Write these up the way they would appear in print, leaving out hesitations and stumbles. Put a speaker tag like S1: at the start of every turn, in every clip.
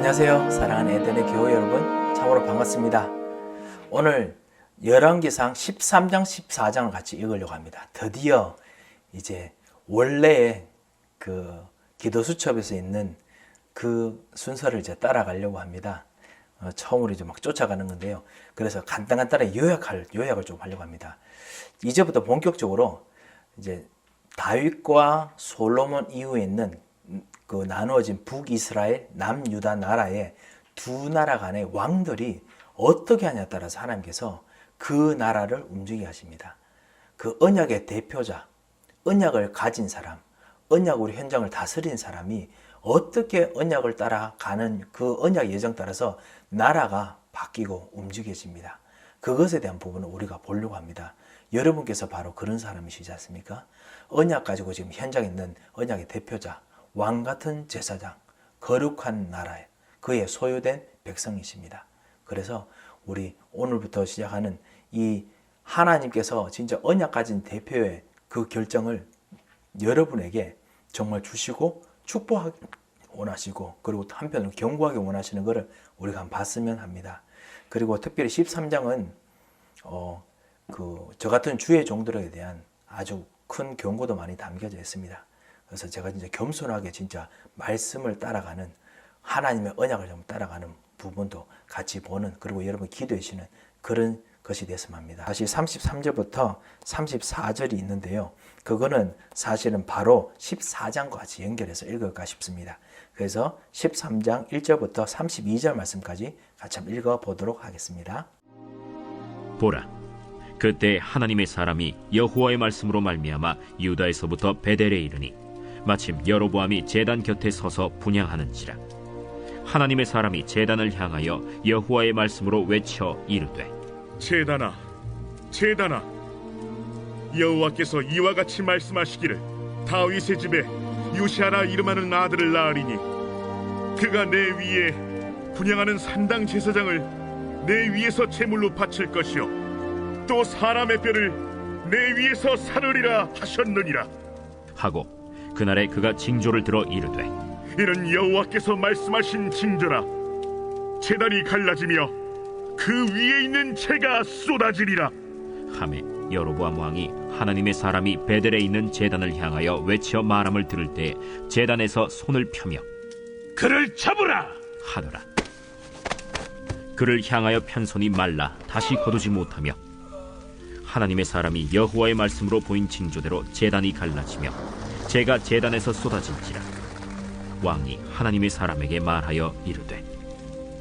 S1: 안녕하세요. 사랑하는 에덴의 교회 여러분, 참으로 반갑습니다. 오늘 열왕기상 13장 14장을 같이 읽으려고 합니다. 드디어 이제 원래의 그 기도 수첩에서 있는 그 순서를 이제 따라가려고 합니다. 처음으로 이제 막 쫓아가는 건데요. 그래서 간단하게 요약을 좀 하려고 합니다. 이제부터 본격적으로 이제 다윗과 솔로몬 이후에 있는 그 나누어진 북이스라엘, 남유다 나라의 두 나라 간의 왕들이 어떻게 하냐에 따라서 하나님께서 그 나라를 움직이게 하십니다. 그 언약의 대표자, 언약을 가진 사람, 언약으로 현장을 다스린 사람이 어떻게 언약을 따라가는 그 언약 예정 따라서 나라가 바뀌고 움직여집니다. 그것에 대한 부분을 우리가 보려고 합니다. 여러분께서 바로 그런 사람이시지 않습니까? 언약 가지고 지금 현장에 있는 언약의 대표자, 왕 같은 제사장, 거룩한 나라에 그의 소유된 백성이십니다. 그래서 우리 오늘부터 시작하는 이 하나님께서 진짜 언약 가진 대표의 그 결정을 여러분에게 정말 주시고 축복하기 원하시고, 그리고 한편으로 경고하기 원하시는 것을 우리가 한번 봤으면 합니다. 그리고 특별히 13장은 저 같은 주의 종들에 대한 아주 큰 경고도 많이 담겨져 있습니다. 그래서 제가 진짜 겸손하게 진짜 말씀을 따라가는, 하나님의 언약을 좀 따라가는 부분도 같이 보는, 그리고 여러분 기도해 주시는 그런 것이 됐으면 합니다. 다시 33절부터 34절이 있는데요. 그거는 사실은 바로 14장과 같이 연결해서 읽을까 싶습니다. 그래서 13장 1절부터 32절 말씀까지 같이 한번 읽어보도록 하겠습니다.
S2: 보라, 그때 하나님의 사람이 여호와의 말씀으로 말미암아 유다에서부터 베델에 이르니 마침 여로보암이 제단 곁에 서서 분향하는지라. 하나님의 사람이 제단을 향하여 여호와의 말씀으로 외쳐 이르되,
S3: 제단아, 제단아, 여호와께서 이와 같이 말씀하시기를 다윗의 집에 요시아라 이름하는 아들을 낳으리니 그가 내 위에 분향하는 산당 제사장을 내 위에서 제물로 바칠 것이요 또 사람의 뼈를 내 위에서 사르리라 하셨느니라
S2: 하고 그날에 그가 징조를 들어 이르되,
S3: 이는 여호와께서 말씀하신 징조라. 제단이 갈라지며 그 위에 있는 재가 쏟아지리라
S2: 하매 여로보암 왕이 하나님의 사람이 베델에 있는 제단을 향하여 외쳐 말함을 들을 때 제단에서 손을 펴며
S3: 그를 잡으라
S2: 하더라. 그를 향하여 편 손이 말라 다시 거두지 못하며 하나님의 사람이 여호와의 말씀으로 보인 징조대로 제단이 갈라지며 재가 제단에서 쏟아질지라. 왕이 하나님의 사람에게 말하여 이르되,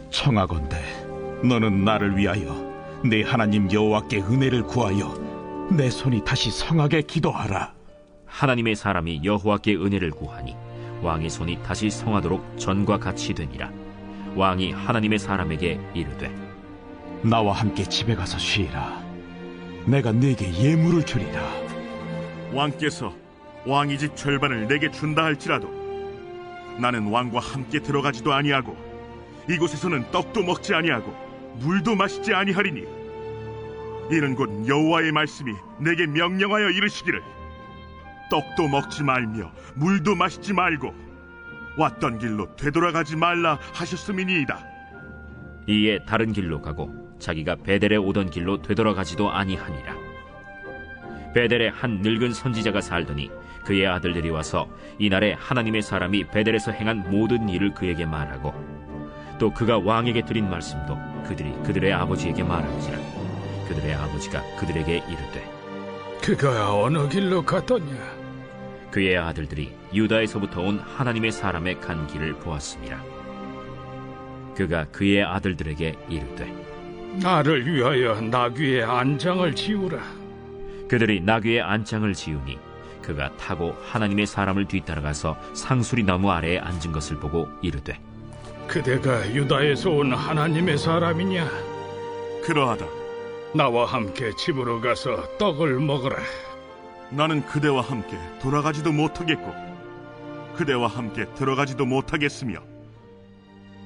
S4: 청하건대 너는 나를 위하여 내 하나님 여호와께 은혜를 구하여 내 손이 다시 성하게 기도하라.
S2: 하나님의 사람이 여호와께 은혜를 구하니 왕의 손이 다시 성하도록 전과 같이 되니라. 왕이 하나님의 사람에게 이르되,
S4: 나와 함께 집에 가서 쉬라. 내가 네게 예물을 주리라.
S3: 왕께서 왕의 집 절반을 내게 준다 할지라도 나는 왕과 함께 들어가지도 아니하고 이곳에서는 떡도 먹지 아니하고 물도 마시지 아니하리니 이는 곧 여호와의 말씀이 내게 명령하여 이르시기를 떡도 먹지 말며 물도 마시지 말고 왔던 길로 되돌아가지 말라 하셨음이니이다.
S2: 이에 다른 길로 가고 자기가 베델에 오던 길로 되돌아가지도 아니하니라. 베델에 한 늙은 선지자가 살더니 그의 아들들이 와서 이날에 하나님의 사람이 베델에서 행한 모든 일을 그에게 말하고 또 그가 왕에게 드린 말씀도 그들이 그들의 아버지에게 말한지라. 그들의 아버지가 그들에게 이르되,
S5: 그가 어느 길로 갔더냐?
S2: 그의 아들들이 유다에서부터 온 하나님의 사람의 간 길을 보았습니다. 그가 그의 아들들에게 이르되,
S5: 나를 위하여 나귀의 안장을 지우라.
S2: 그들이 나귀의 안장을 지우니 그가 타고 하나님의 사람을 뒤따라가서 상수리 나무 아래에 앉은 것을 보고 이르되,
S5: 그대가 유다에서 온 하나님의 사람이냐?
S3: 그러하다.
S5: 나와 함께 집으로 가서 떡을 먹으라.
S3: 나는 그대와 함께 돌아가지도 못하겠고 그대와 함께 들어가지도 못하겠으며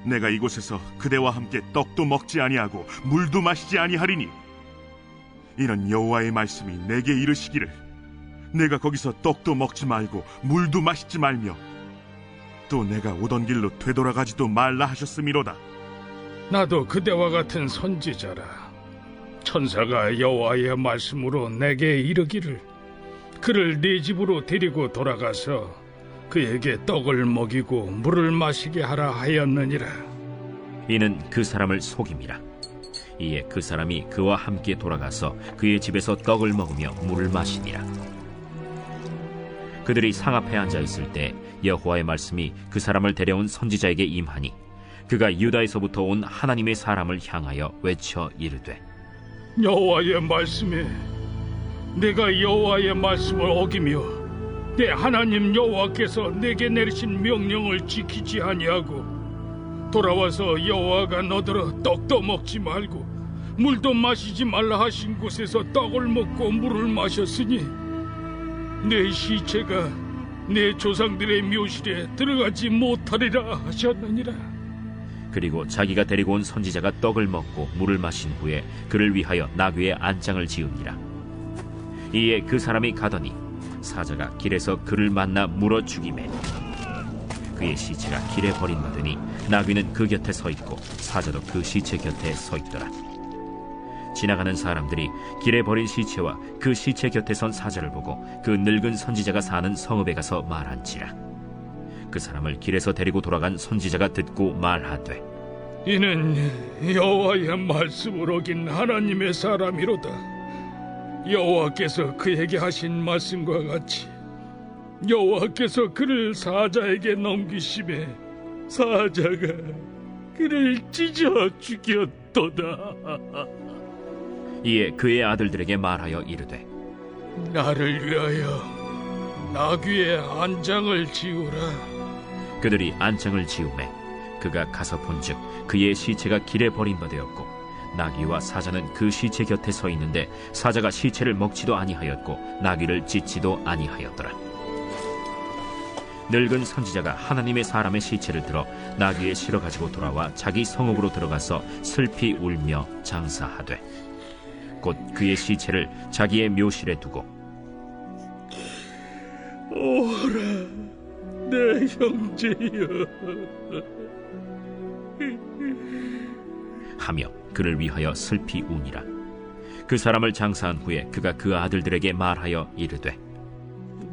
S3: 내가 이곳에서 그대와 함께 떡도 먹지 아니하고 물도 마시지 아니하리니 이는 여호와의 말씀이 내게 이르시기를 내가 거기서 떡도 먹지 말고 물도 마시지 말며 또 내가 오던 길로 되돌아가지도 말라 하셨음이로다.
S5: 나도 그대와 같은 선지자라. 천사가 여호와의 말씀으로 내게 이르기를 그를 네 집으로 데리고 돌아가서 그에게 떡을 먹이고 물을 마시게 하라 하였느니라.
S2: 이는 그 사람을 속임이라. 이에 그 사람이 그와 함께 돌아가서 그의 집에서 떡을 먹으며 물을 마시니라. 그들이 상 앞에 앉아 있을 때 여호와의 말씀이 그 사람을 데려온 선지자에게 임하니 그가 유다에서부터 온 하나님의 사람을 향하여 외쳐 이르되
S5: 여호와의 말씀에 내가 여호와의 말씀을 어기며 내 하나님 여호와께서 내게 내리신 명령을 지키지 아니하고 돌아와서 여호와가 너더러 떡도 먹지 말고 물도 마시지 말라 하신 곳에서 떡을 먹고 물을 마셨으니 내 시체가 내 조상들의 묘실에 들어가지 못하리라 하셨느니라.
S2: 그리고 자기가 데리고 온 선지자가 떡을 먹고 물을 마신 후에 그를 위하여 나귀의 안장을 지으니라. 이에 그 사람이 가더니 사자가 길에서 그를 만나 물어 죽이매 그의 시체가 길에 버림받으니 나귀는 그 곁에 서 있고 사자도 그 시체 곁에 서 있더라. 지나가는 사람들이 길에 버린 시체와 그 시체 곁에 선 사자를 보고 그 늙은 선지자가 사는 성읍에 가서 말한지라. 그 사람을 길에서 데리고 돌아간 선지자가 듣고 말하되
S5: 이는 여호와의 말씀을 어긴 하나님의 사람이로다. 여호와께서 그에게 하신 말씀과 같이 여호와께서 그를 사자에게 넘기심에 사자가 그를 찢어 죽였도다.
S2: 이에 그의 아들들에게 말하여 이르되
S5: 나를 위하여 나귀의 안장을 지우라.
S2: 그들이 안장을 지우매 그가 가서 본즉 그의 시체가 길에 버림받았고 나귀와 사자는 그 시체 곁에 서 있는데 사자가 시체를 먹지도 아니하였고 나귀를 찢지도 아니하였더라. 늙은 선지자가 하나님의 사람의 시체를 들어 나귀에 실어 가지고 돌아와 자기 성읍으로 들어가서 슬피 울며 장사하되 곧 그의 시체를 자기의 묘실에 두고
S5: 오라 내 형제여
S2: 하며 그를 위하여 슬피 우니라. 그 사람을 장사한 후에 그가 그 아들들에게 말하여 이르되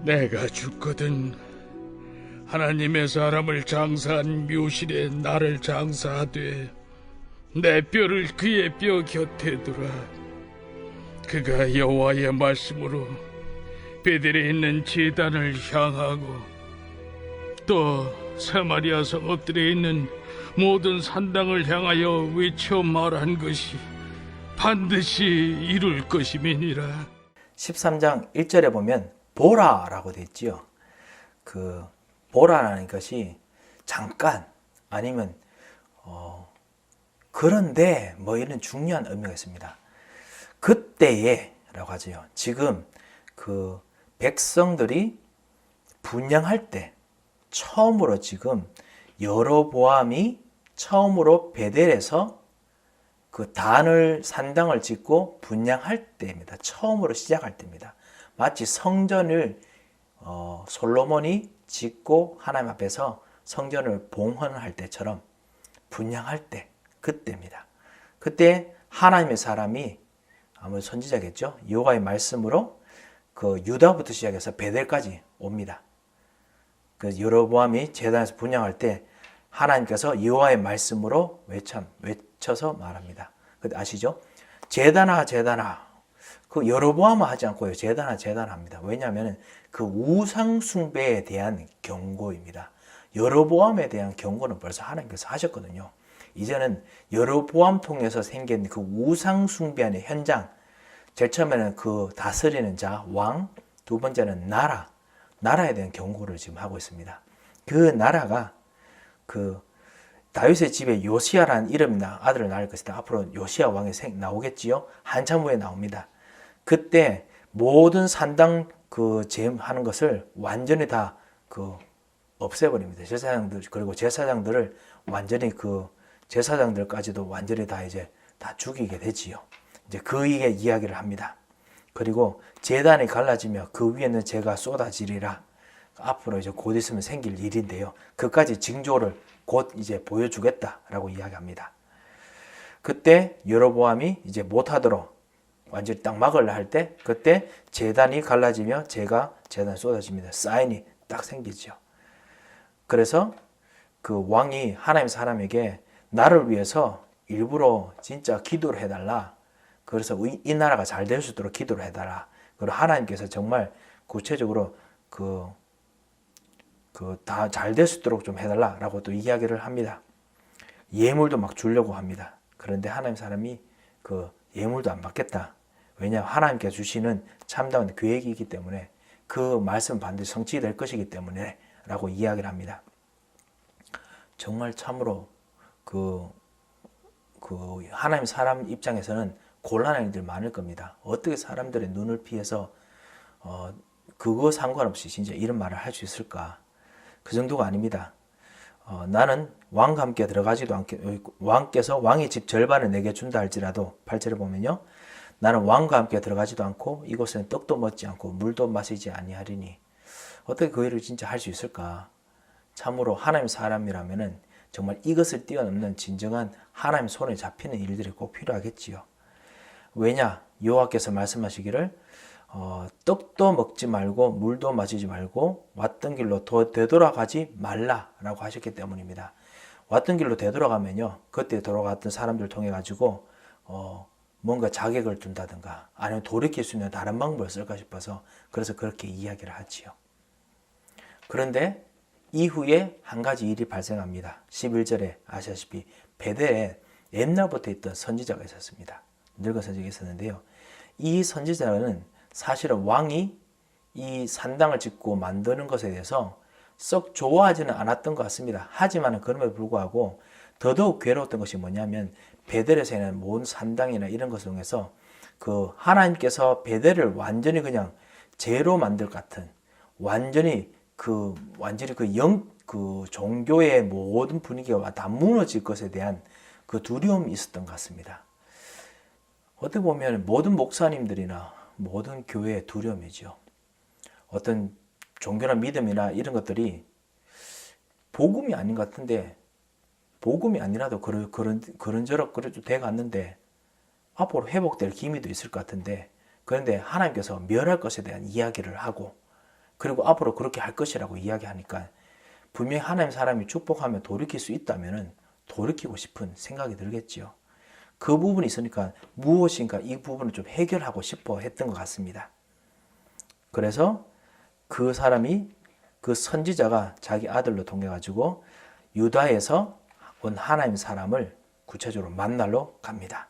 S5: 내가 죽거든 하나님의 사람을 장사한 묘실에 나를 장사하되 내 뼈를 그의 뼈 곁에 두라. 그가 여호와의 말씀으로 베델에 있는 제단을 향하고 또 사마리아 성읍들에 있는 모든 산당을 향하여 외쳐 말한 것이 반드시 이룰 것임이니라.
S1: 13장 1절에 보면 보라라고 되어 있지요. 그 보라라는 것이 잠깐 아니면 그런데 뭐 이런 중요한 의미가 있습니다. 그때에 라고 하죠. 지금 그 백성들이 분향할 때 처음으로 지금 여로보암이 처음으로 베델에서 그 단을 산당을 짓고 분향할 때입니다. 처음으로 시작할 때입니다. 마치 성전을 솔로몬이 짓고 하나님 앞에서 성전을 봉헌할 때처럼 분향할 때 그때입니다. 그때 하나님의 사람이 아무래도 선지자겠죠. 여호와의 말씀으로 그 유다부터 시작해서 베델까지 옵니다. 그 여로보암이 제단에서 분향할 때 하나님께서 여호와의 말씀으로 외쳐서 말합니다. 아시죠? 제단아 제단아. 그 여로보암은 하지 않고요. 제단아 제단아 합니다. 왜냐하면 그 우상 숭배에 대한 경고입니다. 여로보암에 대한 경고는 벌써 하나님께서 하셨거든요. 이제는 여로보암 통해서 생긴 그 우상 숭배의 현장, 제일 처음에는 그 다스리는 자, 왕, 두 번째는 나라에 대한 경고를 지금 하고 있습니다. 그 나라가 그 다윗의 집에 요시야라는 이름이 아들을 낳을 것이다. 앞으로 요시야 왕이 나오겠지요. 한참 후에 나옵니다. 그때 모든 산당 그 제하는 것을 완전히 다 그 없애버립니다. 제사장들 그리고 제사장들을 완전히 그 제사장들까지도 완전히 다 이제 다 죽이게 되지요. 이제 그 이야기를 합니다. 그리고 제단이 갈라지며 그 위에는 재가 쏟아지리라. 앞으로 이제 곧 있으면 생길 일인데요. 그까지 징조를 곧 이제 보여주겠다라고 이야기합니다. 그때 여로보암이 이제 못하도록 완전히 딱 막으려 할 때 그때 제단이 갈라지며 제단이 쏟아집니다. 사인이 딱 생기죠. 그래서 그 왕이 하나님 사람에게 나를 위해서 일부러 진짜 기도를 해달라. 그래서 이 나라가 잘 될 수 있도록 기도를 해달라. 그리고 하나님께서 정말 구체적으로 다 잘 될 수 있도록 좀 해달라라고 또 이야기를 합니다. 예물도 막 주려고 합니다. 그런데 하나님 사람이 그 예물도 안 받겠다. 왜냐하면 하나님께 주시는 참다운 계획이기 때문에 그 말씀 반드시 성취될 것이기 때문에 라고 이야기를 합니다. 정말 참으로 그 하나님 사람 입장에서는 곤란한 일들 많을 겁니다. 어떻게 사람들의 눈을 피해서 그거 상관없이 진짜 이런 말을 할 수 있을까? 그 정도가 아닙니다. 나는 왕과 함께 들어가지도 않게 왕께서 왕의 집 절반을 내게 준다 할지라도 8절에 보면요. 나는 왕과 함께 들어가지도 않고 이곳에는 떡도 먹지 않고 물도 마시지 아니하리니 어떻게 그 일을 진짜 할 수 있을까? 참으로 하나님 사람이라면은 정말 이것을 뛰어넘는 진정한 하나님 손에 잡히는 일들이 꼭 필요하겠지요. 왜냐? 여호와께서 말씀하시기를 떡도 먹지 말고 물도 마시지 말고 왔던 길로 되돌아가지 말라라고 하셨기 때문입니다. 왔던 길로 되돌아가면요. 그때 돌아갔던 사람들 통해 가지고 뭔가 자격을 둔다든가 아니면 돌이킬 수 있는 다른 방법을 쓸까 싶어서 그래서 그렇게 이야기를 하지요. 그런데 이후에 한 가지 일이 발생합니다. 11절에 아시다시피 베델에 옛날부터 있던 선지자가 있었습니다. 늙은 선지자가 있었는데요. 이 선지자는 사실은 왕이 이 산당을 짓고 만드는 것에 대해서 썩 좋아하지는 않았던 것 같습니다. 하지만 그럼에도 불구하고 더더욱 괴로웠던 것이 뭐냐면 베델에서 있는 모든 산당이나 이런 것을 통해서 그 하나님께서 베델을 완전히 그냥 죄로 만들 것 같은 완전히 그 종교의 모든 분위기가 다 무너질 것에 대한 그 두려움이 있었던 것 같습니다. 어떻게 보면 모든 목사님들이나 모든 교회의 두려움이죠. 어떤 종교나 믿음이나 이런 것들이 복음이 아닌 것 같은데 복음이 아니라도 그런저런 그래도 돼갔는데 앞으로 회복될 기미도 있을 것 같은데 그런데 하나님께서 멸할 것에 대한 이야기를 하고 그리고 앞으로 그렇게 할 것이라고 이야기하니까 분명히 하나님 사람이 축복하면 돌이킬 수 있다면 돌이키고 싶은 생각이 들겠지요. 그 부분이 있으니까 무엇인가 이 부분을 좀 해결하고 싶어 했던 것 같습니다. 그래서 그 사람이 그 선지자가 자기 아들로 통해 가지고 유다에서 온 하나님 사람을 구체적으로 만나러 갑니다.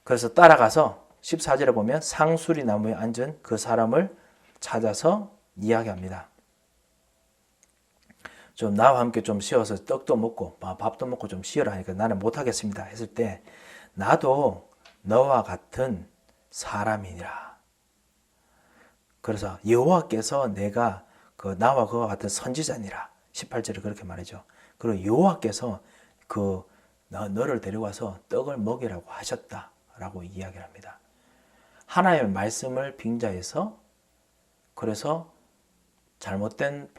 S1: 그래서 따라가서 14절에 보면 상수리 나무에 앉은 그 사람을 찾아서 이야기합니다. 좀 나와 함께 좀 쉬어서 떡도 먹고 밥도 먹고 좀 쉬어라 하니까 나는 못하겠습니다 했을 때 나도 너와 같은 사람이니라. 그래서 여호와께서 내가 나와 그와 같은 선지자니라. 18절에 그렇게 말이죠. 그리고 여호와께서 너를 데려와서 떡을 먹이라고 하셨다라고 이야기를 합니다. 하나님의 말씀을 빙자해서 그래서 잘못된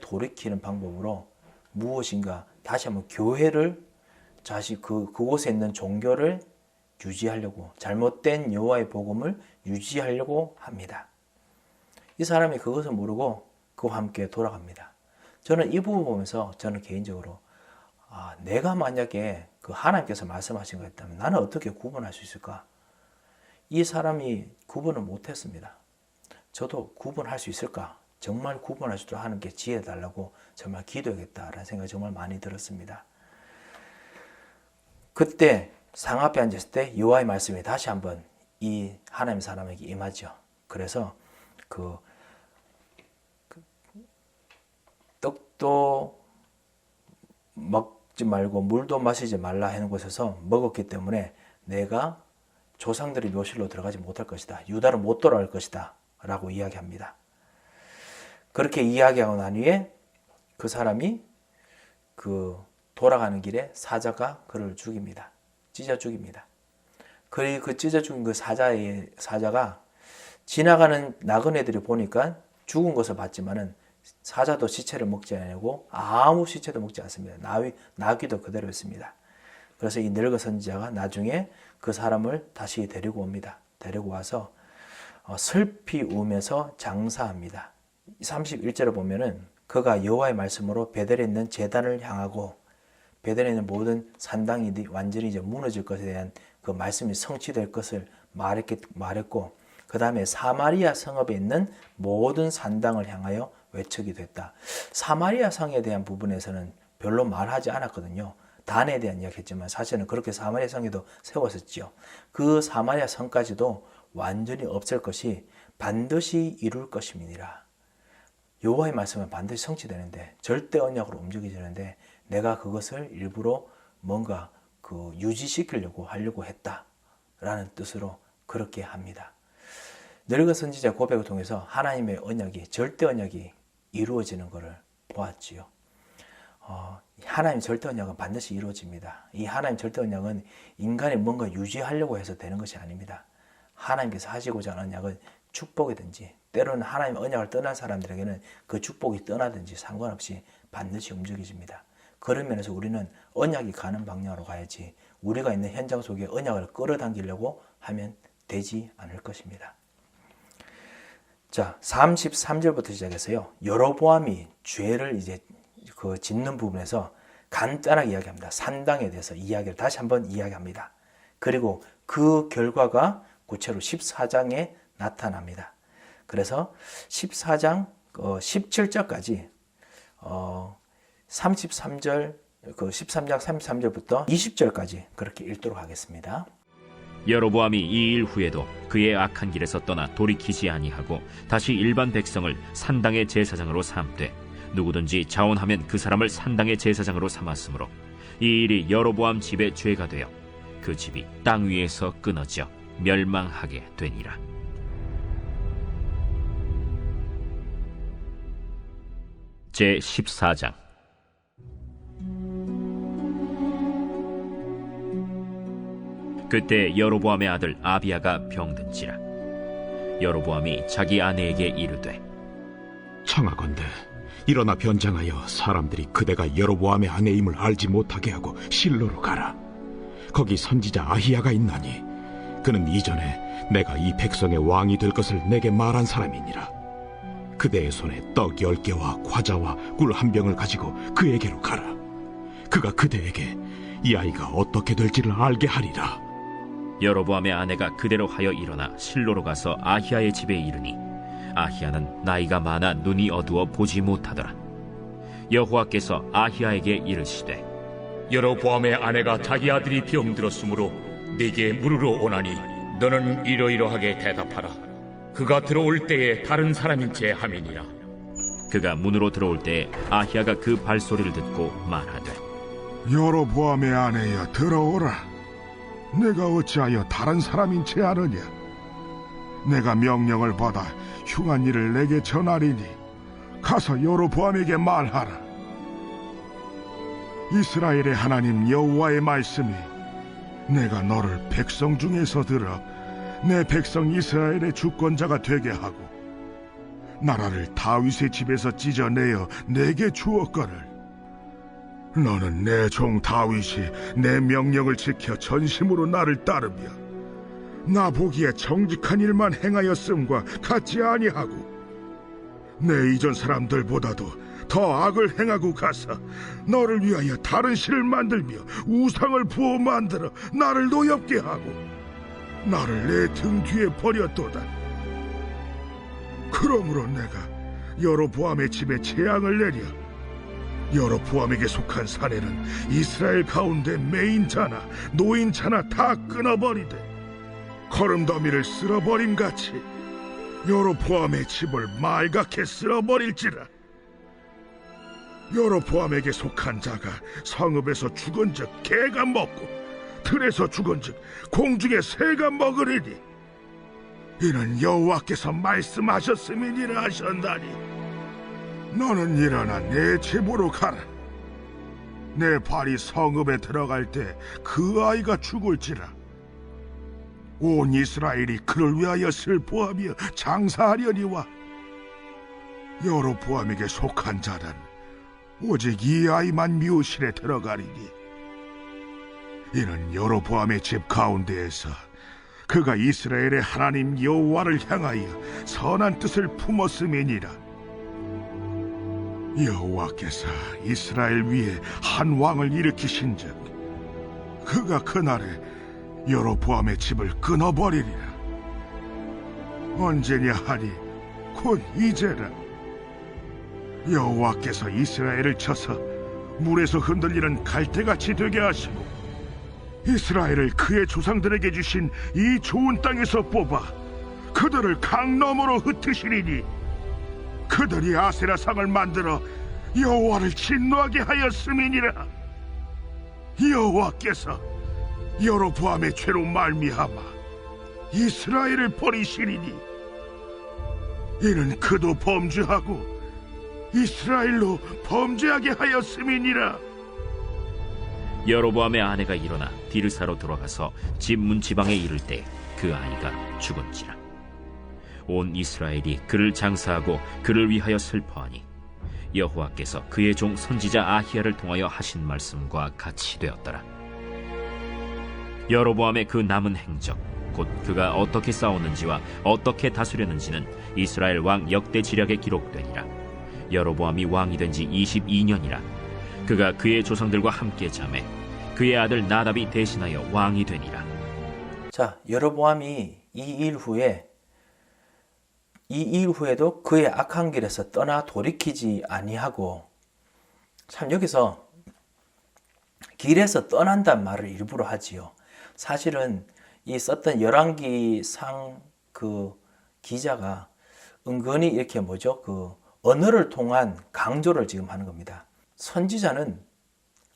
S1: 돌이키는 방법으로 무엇인가 다시 한번 교회를 다시 그곳에 있는 종교를 유지하려고 잘못된 여호와의 복음을 유지하려고 합니다. 이 사람이 그것을 모르고 그와 함께 돌아갑니다. 저는 이 부분 보면서 저는 개인적으로 내가 만약에 그 하나님께서 말씀하신 거였다면 나는 어떻게 구분할 수 있을까? 이 사람이 구분을 못했습니다. 저도 구분할 수 있을까? 정말 구분할 수 있도록 하나님께 지혜 달라고 정말 기도하겠다라는 생각이 정말 많이 들었습니다. 그때 상 앞에 앉았을 때 여호와의 말씀이 다시 한번 이 하나님 사람에게 임하죠. 그래서 떡도 먹지 말고 물도 마시지 말라 하는 곳에서 먹었기 때문에 내가 조상들의 묘실로 들어가지 못할 것이다. 유다로 못 돌아올 것이다. 라고 이야기합니다. 그렇게 이야기하고 난 후에 그 사람이 돌아가는 길에 사자가 그를 죽입니다. 찢어 죽입니다. 그 찢어 죽인 그 사자가 지나가는 나그네들이 보니까 죽은 것을 봤지만은 사자도 시체를 먹지 않고 아무 시체도 먹지 않습니다. 나귀도 그대로 있습니다. 그래서 이 늙은 선지자가 나중에 그 사람을 다시 데리고 옵니다. 데리고 와서 슬피 우면서 장사합니다. 31절을 보면은 그가 여호와의 말씀으로 베델에 있는 제단을 향하고 베델에 있는 모든 산당이 완전히 이제 무너질 것에 대한 그 말씀이 성취될 것을 말했고, 그 다음에 사마리아 성읍에 있는 모든 산당을 향하여 외척이 됐다. 사마리아 성에 대한 부분에서는 별로 말하지 않았거든요. 단에 대한 이야기 했지만 사실은 그렇게 사마리아 성에도 세웠었죠. 그 사마리아 성까지도 완전히 없을 것이 반드시 이룰 것임이니라. 여호와의 말씀은 반드시 성취되는데, 절대 언약으로 움직이지는데 내가 그것을 일부러 뭔가 유지시키려고 하려고 했다라는 뜻으로 그렇게 합니다. 늙은 선지자 고백을 통해서 하나님의 언약이, 절대 언약이 이루어지는 것을 보았지요. 하나님 절대 언약은 반드시 이루어집니다. 이 하나님 절대 언약은 인간이 뭔가 유지하려고 해서 되는 것이 아닙니다. 하나님께서 하시고자 하는 언약은 축복이든지, 때로는 하나님 언약을 떠난 사람들에게는 그 축복이 떠나든지 상관없이 반드시 움직여집니다. 그런 면에서 우리는 언약이 가는 방향으로 가야지 우리가 있는 현장 속에 언약을 끌어당기려고 하면 되지 않을 것입니다. 자, 33절부터 시작해서요, 여로보암이 죄를 이제 짓는 부분에서 간단하게 이야기합니다. 산당에 대해서 이야기를 다시 한번 이야기합니다. 그리고 그 결과가 구체로 14장에 나타납니다. 그래서 14장 17절까지 33절 13장 33절부터 20절까지 그렇게 읽도록 하겠습니다.
S2: 여로보암이 이 일 후에도 그의 악한 길에서 떠나 돌이키지 아니하고 다시 일반 백성을 산당의 제사장으로 삼되 누구든지 자원하면 그 사람을 산당의 제사장으로 삼았으므로 이 일이 여로보암 집의 죄가 되어 그 집이 땅 위에서 끊어져 멸망하게 되니라. 제 14장. 그때 여로보암의 아들 아비야가 병든지라. 여로보암이 자기 아내에게 이르되,
S4: 청하건대 일어나 변장하여 사람들이 그대가 여로보암의 아내임을 알지 못하게 하고 실로로 가라. 거기 선지자 아히야가 있나니 그는 이전에 내가 이 백성의 왕이 될 것을 내게 말한 사람이니라. 그대의 손에 떡 10개와 과자와 꿀 1병을 가지고 그에게로 가라. 그가 그대에게 이 아이가 어떻게 될지를 알게 하리라.
S2: 여로보암의 아내가 그대로 하여 일어나 실로로 가서 아히야의 집에 이르니 아히야는 나이가 많아 눈이 어두워 보지 못하더라. 여호와께서 아히야에게 이르시되,
S5: 여로보암의 아내가 자기 아들이 병들었으므로 네게 물으러 오나니 너는 이러이러하게 대답하라. 그가 들어올 때에 다른 사람인 채 함이니라.
S2: 그가 문으로 들어올 때에 아히야가 그 발소리를 듣고 말하되,
S6: 여로보암의 아내여 들어오라. 내가 어찌하여 다른 사람인 채 하느냐. 내가 명령을 받아 흉한 일을 내게 전하리니 가서 여로보암에게 말하라. 이스라엘의 하나님 여호와의 말씀이 내가 너를 백성 중에서 들어 내 백성 이스라엘의 주권자가 되게 하고 나라를 다윗의 집에서 찢어내어 내게 주었거늘 너는 내 종 다윗이 내 명령을 지켜 전심으로 나를 따르며 나 보기에 정직한 일만 행하였음과 같지 아니하고 내 이전 사람들보다도 더 악을 행하고 가서 너를 위하여 다른 신을 만들며 우상을 부어 만들어 나를 노엽게 하고 나를 내 등 뒤에 버렸도다. 그러므로 내가 여로보암의 집에 재앙을 내려 여로보암에게 속한 사내는 이스라엘 가운데 매인자나 노인자나 다 끊어버리되 거름더미를 쓸어버림같이 여로보암의 집을 말갛게 쓸어버릴지라. 여로보암에게 속한 자가 성읍에서 죽은즉 개가 먹고 들에서 죽은즉 공중의 새가 먹으리니 이는 여호와께서 말씀하셨음이니라 하셨나니 너는 일어나 내 집으로 가라. 내 발이 성읍에 들어갈 때 그 아이가 죽을지라. 온 이스라엘이 그를 위하여 슬퍼하며 장사하려니와 여로보암에게 속한 자는 오직 이 아이만 묘실에 들어가리니 이는 여로보암의 집 가운데에서 그가 이스라엘의 하나님 여호와를 향하여 선한 뜻을 품었음이니라. 여호와께서 이스라엘 위에 한 왕을 일으키신즉 그가 그날에 여로보암의 집을 끊어버리리라. 언제냐 하니 곧 이제라. 여호와께서 이스라엘을 쳐서 물에서 흔들리는 갈대같이 되게 하시고 이스라엘을 그의 조상들에게 주신 이 좋은 땅에서 뽑아 그들을 강 너머로 흩으시리니 그들이 아세라상을 만들어 여호와를 진노하게 하였음이니라. 여호와께서 여로보암의 죄로 말미암아 이스라엘을 버리시리니 이는 그도 범죄하고 이스라엘로 범죄하게 하였음이니라.
S2: 여로보암의 아내가 일어나 디르사로 들어가서 집 문지방에 이를 때 그 아이가 죽은지라. 온 이스라엘이 그를 장사하고 그를 위하여 슬퍼하니 여호와께서 그의 종 선지자 아히야를 통하여 하신 말씀과 같이 되었더라. 여로보암의 그 남은 행적 곧 그가 어떻게 싸웠는지와 어떻게 다스렸는지는 이스라엘 왕 역대 지략에 기록되니라. 여로보암이 왕이 된 지 22년이라. 그가 그의 조상들과 함께 잠에 그의 아들 나답이 대신하여 왕이 되니라.
S1: 자, 여로보암이 이 일 후에도 그의 악한 길에서 떠나 돌이키지 아니하고, 참 여기서 길에서 떠난단 말을 일부러 하지요. 사실은 이 썼던 열왕기상 그 기자가 은근히 이렇게 그 언어를 통한 강조를 지금 하는 겁니다. 선지자는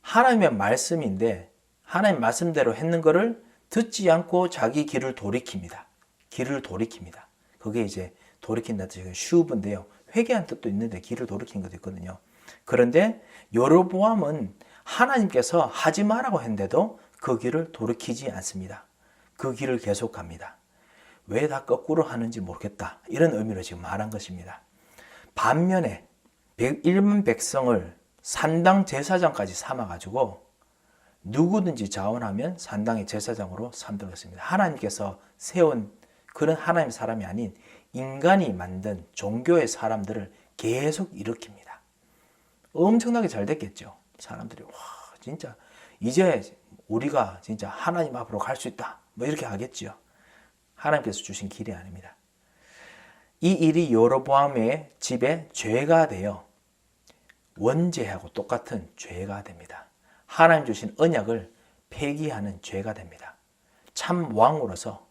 S1: 하나님의 말씀인데 하나님 말씀대로 했는 거를 듣지 않고 자기 길을 돌이킵니다. 길을 돌이킵니다. 그게 이제 돌이킨다는 뜻이 슈브인데요. 회개한 뜻도 있는데 길을 돌이킨 것도 있거든요. 그런데 여로보암은 하나님께서 하지 말라고 했는데도 그 길을 돌이키지 않습니다. 그 길을 계속 갑니다. 왜 다 거꾸로 하는지 모르겠다. 이런 의미로 지금 말한 것입니다. 반면에 1만 백성을 산당 제사장까지 삼아가지고 누구든지 자원하면 산당의 제사장으로 삼들었습니다. 하나님께서 세운 그런 하나님의 사람이 아닌 인간이 만든 종교의 사람들을 계속 일으킵니다. 엄청나게 잘 됐겠죠. 사람들이 와 진짜 이제 우리가 진짜 하나님 앞으로 갈 수 있다. 뭐 이렇게 하겠죠. 하나님께서 주신 길이 아닙니다. 이 일이 여로보암의 집에 죄가 되어 원죄하고 똑같은 죄가 됩니다. 하나님 주신 언약을 폐기하는 죄가 됩니다. 참 왕으로서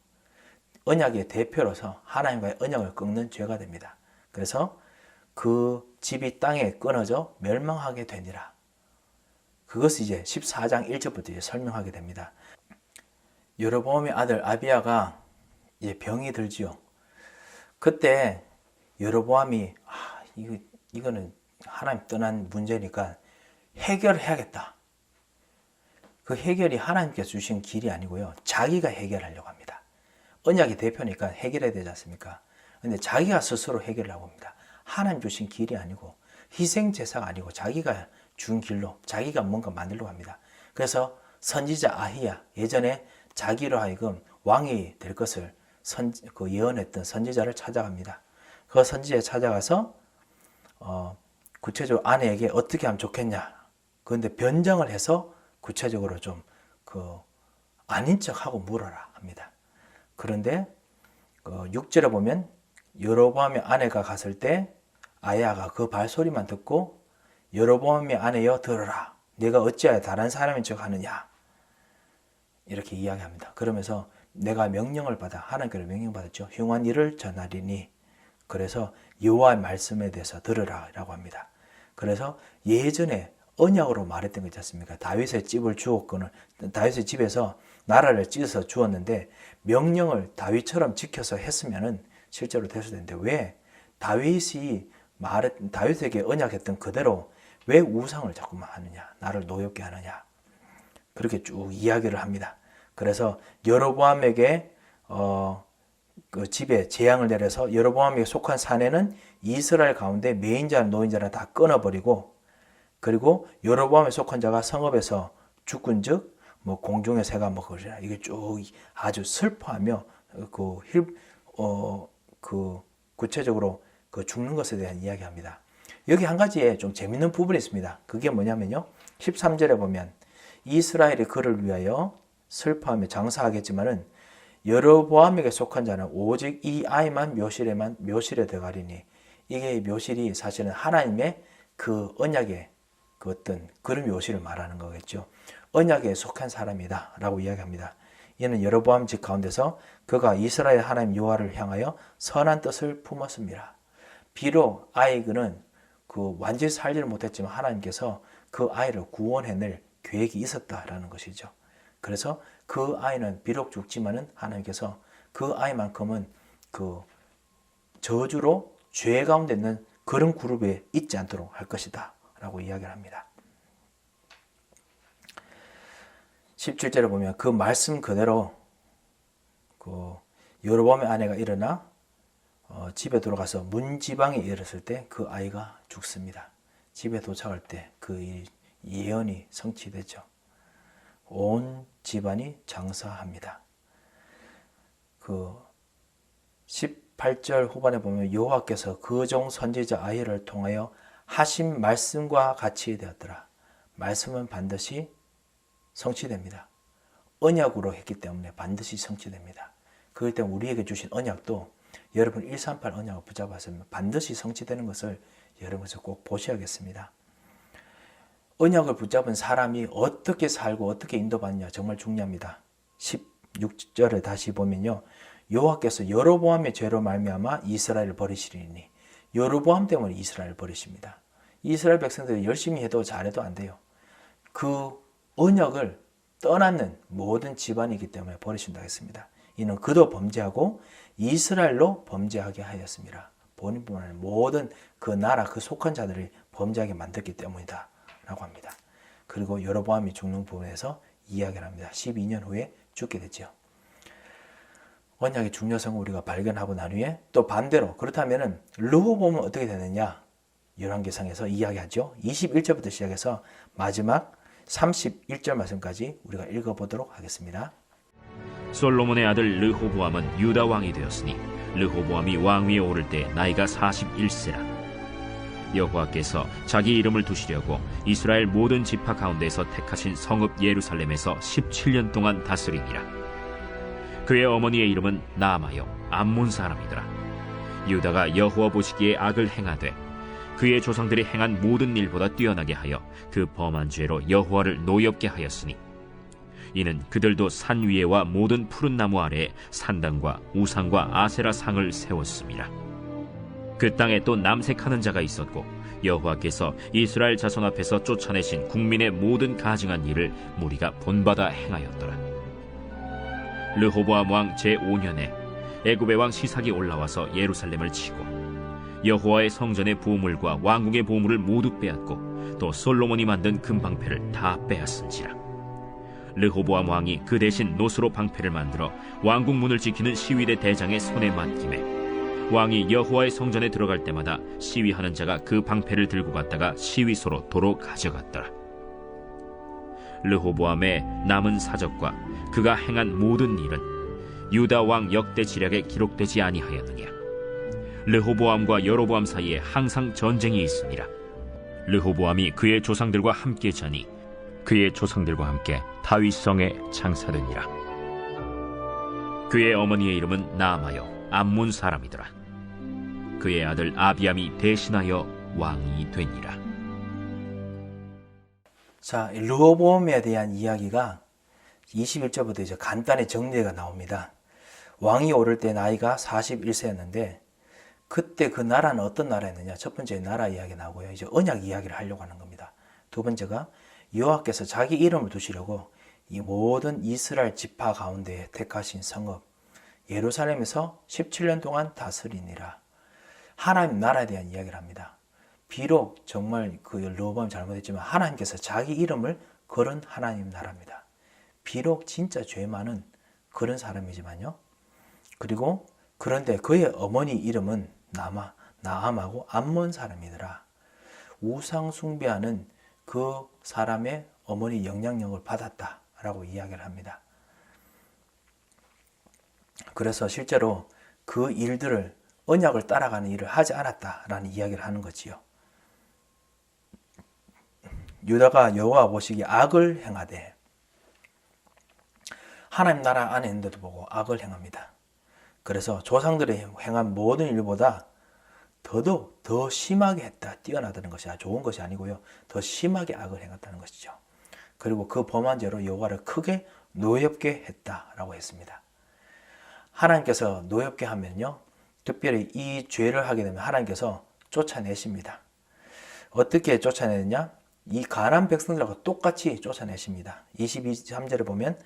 S1: 언약의 대표로서 하나님과의 언약을 끊는 죄가 됩니다. 그래서 그 집이 땅에 끊어져 멸망하게 되니라. 그것을 이제 14장 1절부터 이제 설명하게 됩니다. 여로보암의 아들 아비야가 이제 병이 들지요. 그때 여로보암이 이거는 하나님 떠난 문제니까 해결해야겠다. 그 해결이 하나님께서 주신 길이 아니고요. 자기가 해결하려고 합니다. 언약의 대표니까 해결해야 되지 않습니까? 근데 자기가 스스로 해결하려고 합니다. 하나님 주신 길이 아니고 희생제사가 아니고 자기가 준 길로 자기가 뭔가 만들려고 합니다. 그래서 선지자 아히야, 예전에 자기로 하여금 왕이 될 것을 예언했던 선지자를 찾아갑니다. 그 선지자에 찾아가서 구체적으로 아내에게 어떻게 하면 좋겠냐. 그런데 변정을 해서 구체적으로 좀 아닌 척하고 물어라 합니다. 그런데 6절에 보면 여로보암의 아내가 갔을 때 아야가 그 발소리만 듣고 여로보암의 아내여 들어라. 내가 어찌하여 다른 사람인 척 하느냐. 이렇게 이야기합니다. 그러면서 내가 명령을 받아 하나님께로 명령받았죠. 흉한 일을 전하리니 그래서 여호와의 말씀에 대해서 들으라 라고 합니다. 그래서 예전에 언약으로 말했던 거 있지 않습니까? 다윗의 집을 주었거늘 다윗의 집에서 나라를 찢어서 주었는데 명령을 다윗처럼 지켜서 했으면은 실제로 됐을 텐데 왜 다윗에게 언약했던 그대로 왜 우상을 자꾸만 하느냐? 나를 노엽게 하느냐? 그렇게 쭉 이야기를 합니다. 그래서 여로보암에게 그 집에 재앙을 내려서 여로보암에게 속한 사내는 이스라엘 가운데 매인자나 노인자나 다 끊어버리고, 그리고 여로보암에 속한 자가 성읍에서 죽은즉 뭐 공중의 새가 뭐 그러잖아. 이게 쭉 아주 슬퍼하며 그 구체적으로 그 죽는 것에 대한 이야기합니다. 여기 한 가지에 좀 재밌는 부분이 있습니다. 그게 뭐냐면요. 13절에 보면 이스라엘이 그를 위하여 슬퍼하며 장사하겠지만은 여로보암에게 속한 자는 오직 이 아이만 묘실에 들어가리니, 이게 묘실이 사실은 하나님의 그 언약의 그 어떤 그런 묘실을 말하는 거겠죠. 언약에 속한 사람이다 라고 이야기합니다. 이는 여로보암 집 가운데서 그가 이스라엘 하나님 여호와를 향하여 선한 뜻을 품었습니다. 비록 아이는 그 완전히 살지를 못했지만 하나님께서 그 아이를 구원해낼 계획이 있었다라는 것이죠. 그래서 그 아이는 비록 죽지만은 하나님께서 그 아이만큼은 그 저주로 죄 가운데 있는 그런 그룹에 있지 않도록 할 것이다 라고 이야기를 합니다. 17절에 보면 그 말씀 그대로 그 여로보암의 아내가 일어나 집에 들어가서 문지방에 이르렀을 때 그 아이가 죽습니다. 집에 도착할 때 그 예언이 성취되죠. 온 집안이 장사합니다. 그 18절 후반에 보면 여호와께서 그 종 선지자 아히를 통하여 하신 말씀과 같이 되었더라. 말씀은 반드시 성취됩니다. 언약으로 했기 때문에 반드시 성취됩니다. 그렇기 때문에 우리에게 주신 언약도 여러분 138 언약을 붙잡았으면 반드시 성취되는 것을 여러분께서 꼭 보셔야겠습니다. 언약을 붙잡은 사람이 어떻게 살고 어떻게 인도받느냐 정말 중요합니다. 16절을 다시 보면요. 여호와께서 여로보암의 죄로 말미암아 이스라엘을 버리시리니, 여로보암 때문에 이스라엘을 버리십니다. 이스라엘 백성들이 열심히 해도 잘해도 안 돼요. 그 언약을 떠나는 모든 집안이기 때문에 버리신다고 했습니다. 이는 그도 범죄하고 이스라엘로 범죄하게 하였습니다. 본인뿐만 아니라 모든 그 나라 그 속한 자들이 범죄하게 만들기 때문이다 라고 합니다. 그리고 여로보암이 죽는 부분에서 이야기를 합니다. 12년 후에 죽게 되죠. 언약의 중요성을 우리가 발견하고 난 후에 또 반대로 그렇다면 르호보암은 어떻게 되느냐, 열왕기상에서 이야기하죠. 21절부터 시작해서 마지막 31절 말씀까지 우리가 읽어보도록 하겠습니다.
S2: 솔로몬의 아들 르호보암은 유다 왕이 되었으니 르호보암이 왕위에 오를 때 나이가 41세라. 여호와께서 자기 이름을 두시려고 이스라엘 모든 지파 가운데서 택하신 성읍 예루살렘에서 17년 동안 다스리니라. 그의 어머니의 이름은 나아마요 암몬 사람이더라. 유다가 여호와 보시기에 악을 행하되 그의 조상들이 행한 모든 일보다 뛰어나게 하여 그 범한 죄로 여호와를 노엽게 하였으니, 이는 그들도 산 위에와 모든 푸른 나무 아래에 산당과 우상과 아세라 상을 세웠습니다. 그 땅에 또 남색하는 자가 있었고 여호와께서 이스라엘 자손 앞에서 쫓아내신 국민의 모든 가증한 일을 무리가 본받아 행하였더라. 르호보암 왕 제5년에 애굽의 왕 시삭이 올라와서 예루살렘을 치고 여호와의 성전의 보물과 왕궁의 보물을 모두 빼앗고 또 솔로몬이 만든 금방패를 다 빼앗은지라. 르호보암 왕이 그 대신 노스로 방패를 만들어 왕궁 문을 지키는 시위대 대장의 손에 맡기매 왕이 여호와의 성전에 들어갈 때마다 시위하는 자가 그 방패를 들고 갔다가 시위소로 도로 가져갔더라. 르호보암의 남은 사적과 그가 행한 모든 일은 유다 왕 역대 지략에 기록되지 아니하였느냐. 르호보암과 여로보암 사이에 항상 전쟁이 있으니라. 르호보암이 그의 조상들과 함께 자니 그의 조상들과 함께 다윗성에 장사되니라. 그의 어머니의 이름은 나아마요 암몬 사람이더라. 그의 아들 아비암이 대신하여 왕이 되니라.
S1: 자, 르호보암에 대한 이야기가 21절부터 이제 간단히 정리가 나옵니다. 왕이 오를 때 나이가 41세였는데 그때 그 나라는 어떤 나라였느냐? 첫 번째 나라 이야기 나오고요. 이제 언약 이야기를 하려고 하는 겁니다. 두 번째가 여호와께서 자기 이름을 두시려고 이 모든 이스라엘 지파 가운데 택하신 성읍 예루살렘에서 17년 동안 다스리니라. 하나님 나라에 대한 이야기를 합니다. 비록 정말 그 르호보암이 잘못했지만 하나님께서 자기 이름을 걸은 하나님 나라입니다. 비록 진짜 죄 많은 그런 사람이지만요. 그리고 그런데 그의 어머니 이름은 나암하고 암몬 사람이더라. 우상 숭배하는 그 사람의 어머니 영향력을 받았다라고 이야기를 합니다. 그래서 실제로 그 일들을 언약을 따라가는 일을 하지 않았다라는 이야기를 하는 거지요. 유다가 여호와 보시기에 악을 행하되, 하나님 나라 안에 있는데도 보고 악을 행합니다. 그래서 조상들이 행한 모든 일보다 더더욱 더 심하게 했다, 뛰어나다는 것이 좋은 것이 아니고요, 더 심하게 악을 행했다는 것이죠. 그리고 그 범한 죄로 여호와를 크게 노엽게 했다라고 했습니다. 하나님께서 노엽게 하면요, 특별히 이 죄를 하게 되면 하나님께서 쫓아내십니다. 어떻게 쫓아내느냐? 이 가나안 백성들하고 똑같이 쫓아내십니다. 23절에 보면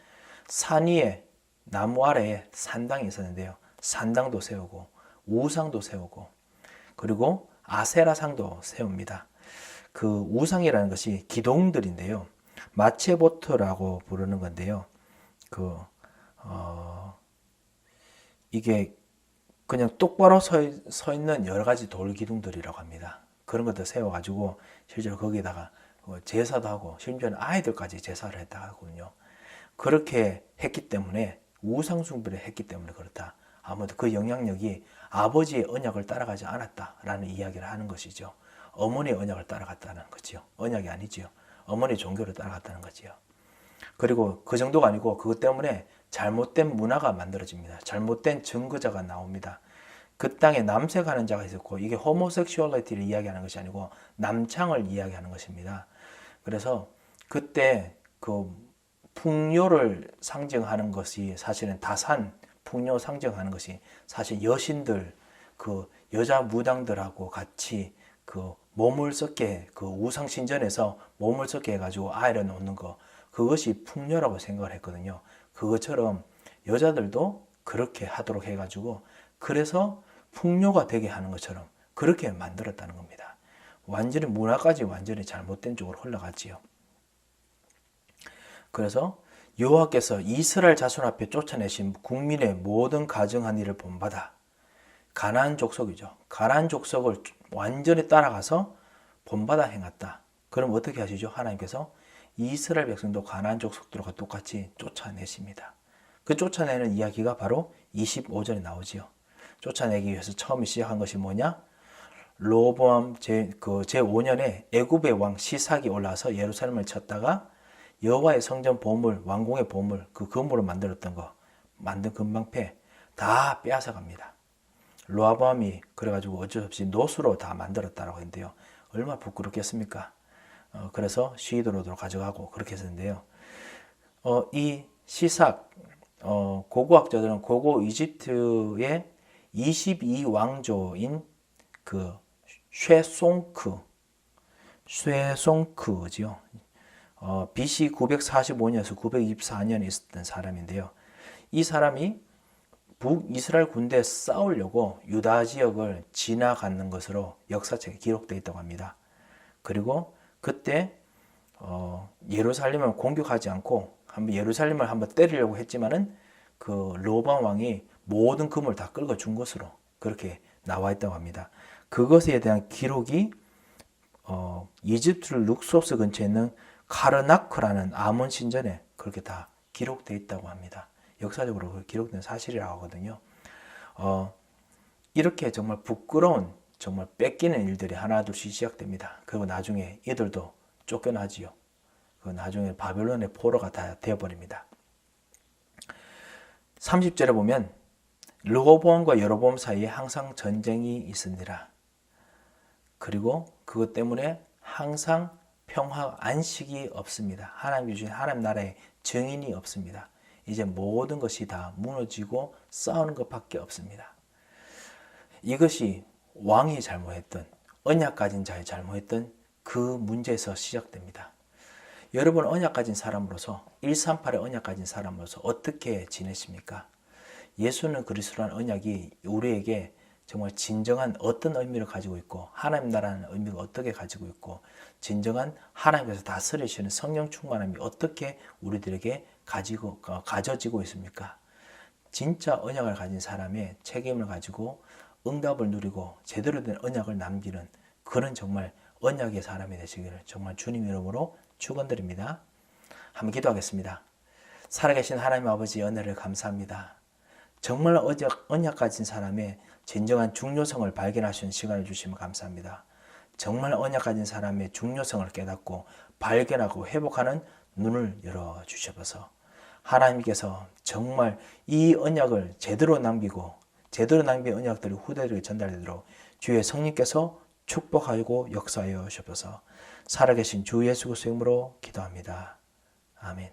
S1: 산 위에 나무 아래에 산당이 있었는데요, 산당도 세우고 우상도 세우고 그리고 아세라상도 세웁니다. 그 우상이라는 것이 기둥들인데요, 마체보트라고 부르는 건데요, 이게 그냥 똑바로 서 있는 여러 가지 돌 기둥들이라고 합니다. 그런 것들 세워가지고 실제로 거기다가 제사도 하고 심지어는 아이들까지 제사를 했다 하거든요. 그렇게 했기 때문에 우상 숭배를 했기 때문에 그렇다. 아무도 그 영향력이 아버지의 언약을 따라가지 않았다라는 이야기를 하는 것이죠. 어머니의 언약을 따라갔다는 거지요. 언약이 아니지요. 어머니 종교를 따라갔다는 거지요. 그리고 그 정도가 아니고 그것 때문에 잘못된 문화가 만들어집니다. 잘못된 증거자가 나옵니다. 그 땅에 남색하는 자가 있었고, 이게 호모섹슈얼리티를 이야기하는 것이 아니고 남창을 이야기하는 것입니다. 그래서 그때 그 풍요를 상징하는 것이 사실은 다산, 풍요 상징하는 것이 사실 여신들, 그 여자 무당들하고 같이 그 몸을 썩게, 그 우상신전에서 몸을 썩게 해가지고 아이를 놓는 거, 그것이 풍요라고 생각을 했거든요. 그것처럼 여자들도 그렇게 하도록 해가지고, 그래서 풍요가 되게 하는 것처럼 그렇게 만들었다는 겁니다. 완전히 문화까지 완전히 잘못된 쪽으로 흘러갔지요. 그래서 여호와께서 이스라엘 자손 앞에 쫓아내신 국민의 모든 가증한 일을 본받아, 가나안 족속이죠. 가나안 족속을 완전히 따라가서 본받아 행했다. 그럼 어떻게 하시죠? 하나님께서 이스라엘 백성도 가나안 족속들과 똑같이 쫓아내십니다. 그 쫓아내는 이야기가 바로 25절에 나오지요. 쫓아내기 위해서 처음 시작한 것이 뭐냐? 로보암 제5년에 애굽의 왕 시삭이 올라와서 예루살렘을 쳤다가 여호와의 성전 보물, 왕궁의 보물, 그 건물을 만들었던 거, 만든 금방패 다 빼앗아 갑니다. 로보암이 그래가지고 어쩔 수 없이 노수로 다 만들었다라고 했는데요, 얼마나 부끄럽겠습니까? 그래서 시드로도 가져가고 그렇게 했는데요. 이 시삭, 고고학자들은 고고 이집트의 22왕조인 그 쇠송크지요. BC 945년에서 924년에 있었던 사람인데요. 이 사람이 북이스라엘 군대에 싸우려고 유다 지역을 지나가는 것으로 역사책에 기록되어 있다고 합니다. 그리고 그때 예루살렘을 공격하지 않고 예루살렘을 한번 때리려고 했지만은 그 로보암 왕이 모든 금을 다 끌고 준 것으로 그렇게 나와 있다고 합니다. 그것에 대한 기록이 이집트 룩소스 근처에 있는 카르나크라는 아몬 신전에 그렇게 다 기록되어 있다고 합니다. 역사적으로 기록된 사실이라고 하거든요. 이렇게 정말 부끄러운, 정말 뺏기는 일들이 하나둘씩 시작됩니다. 그리고 나중에 이들도 쫓겨나지요. 나중에 바벨론의 포로가 다 되어버립니다. 30절에 보면 르호보암과 여로보암 사이에 항상 전쟁이 있으니라. 그리고 그것 때문에 항상 평화, 안식이 없습니다. 하나님 주신 하나님 나라에 증인이 없습니다. 이제 모든 것이 다 무너지고 싸우는 것밖에 없습니다. 이것이 왕이 잘못했던, 언약 가진 자의 잘못했던 그 문제에서 시작됩니다. 여러분, 언약 가진 사람으로서, 138의 언약 가진 사람으로서 어떻게 지내십니까? 예수는 그리스도라는 언약이 우리에게 정말 진정한 어떤 의미를 가지고 있고, 하나님 나라는 의미가 어떻게 가지고 있고, 진정한 하나님께서 다스리시는 성령 충만함이 어떻게 우리들에게 가져지고 있습니까? 진짜 언약을 가진 사람의 책임을 가지고 응답을 누리고 제대로 된 언약을 남기는 그런 정말 언약의 사람이 되시기를 정말 주님 이름으로 축원드립니다. 한번 기도하겠습니다. 살아계신 하나님 아버지 은혜를 감사합니다. 정말 언약 가진 사람의 진정한 중요성을 발견하시는 시간을 주시면 감사합니다. 정말 언약 가진 사람의 중요성을 깨닫고 발견하고 회복하는 눈을 열어주셔서 하나님께서 정말 이 언약을 제대로 남기고 제대로 남긴 언약들이 후대들에게 전달되도록 주의 성령께서 축복하고 역사하여 주셔서 살아계신 주 예수 그리스도의 이름으로 기도합니다. 아멘.